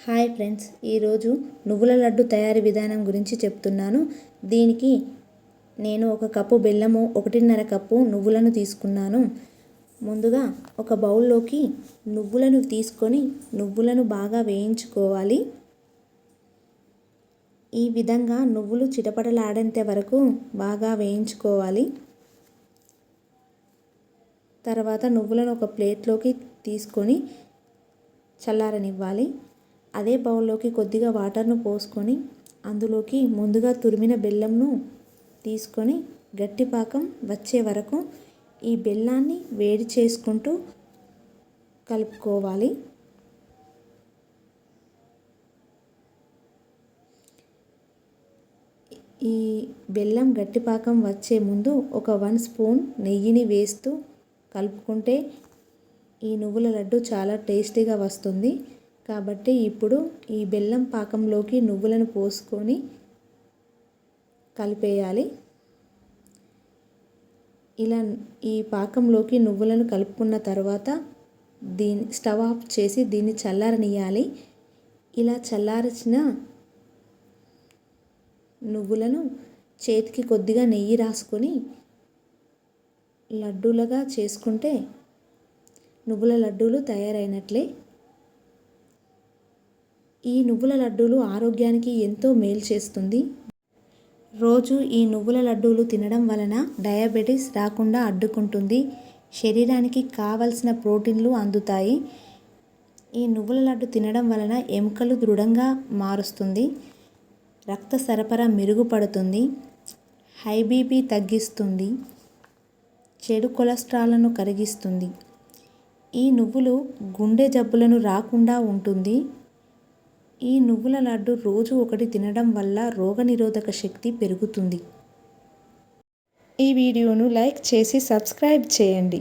Hi friends, ఈరోజు నువ్వుల లడ్డు తయారీ విధానం గురించి చెప్తున్నాను. దీనికి నేను 1 కప్పు బెల్లము, 1.5 కప్పు నువ్వులను తీసుకున్నాను. ముందుగా ఒక బౌల్లోకి నువ్వులను తీసుకొని నువ్వులను బాగా వేయించుకోవాలి. ఈ విధంగా నువ్వులు చిటపటలాడేంత వరకు బాగా వేయించుకోవాలి. తర్వాత నువ్వులను ఒక ప్లేట్లోకి తీసుకొని చల్లారనివ్వాలి. అదే బౌల్లోకి కొద్దిగా వాటర్ను పోసుకొని అందులోకి ముందుగా తురిమిన బెల్లంను తీసుకొని గట్టి పాకం వచ్చే వరకు ఈ బెల్లాన్ని వేడి చేసుకుంటూ కలుపుకోవాలి. ఈ బెల్లం గట్టి పాకం వచ్చే ముందు ఒక 1 స్పూన్ నెయ్యిని వేస్తూ కలుపుకుంటే ఈ నువ్వుల లడ్డు చాలా టేస్టీగా వస్తుంది. కాబట్టి ఇప్పుడు ఈ బెల్లం పాకంలోకి నువ్వులను పోసుకొని కలిపేయాలి. ఇలా ఈ పాకంలోకి నువ్వులను కలుపుకున్న తర్వాత స్టవ్ ఆఫ్ చేసి దీన్ని చల్లారనియాలి. ఇలా చల్లార్చిన నువ్వులను చేతికి కొద్దిగా నెయ్యి రాసుకొని లడ్డూలుగా చేసుకుంటే నువ్వుల లడ్డూలు తయారైనట్లే. ఈ నువ్వుల లడ్డూలు ఆరోగ్యానికి ఎంతో మేలు చేస్తుంది. రోజు ఈ నువ్వుల లడ్డూలు తినడం వలన డయాబెటీస్ రాకుండా అడ్డుకుంటుంది. శరీరానికి కావలసిన ప్రోటీన్లు అందుతాయి. ఈ నువ్వుల లడ్డు తినడం వలన ఎముకలు దృఢంగా మారుస్తుంది. రక్త సరఫరా మెరుగుపడుతుంది. హై బీపీ తగ్గిస్తుంది. చెడు కొలెస్ట్రాల్ను కరిగిస్తుంది. ఈ నువ్వులు గుండె జబ్బులను రాకుండా ఉంటుంది. ఈ నువ్వుల లడ్డు రోజు ఒకటి తినడం వల్ల రోగనిరోధక శక్తి పెరుగుతుంది. ఈ వీడియోను లైక్ చేసి సబ్స్క్రైబ్ చేయండి.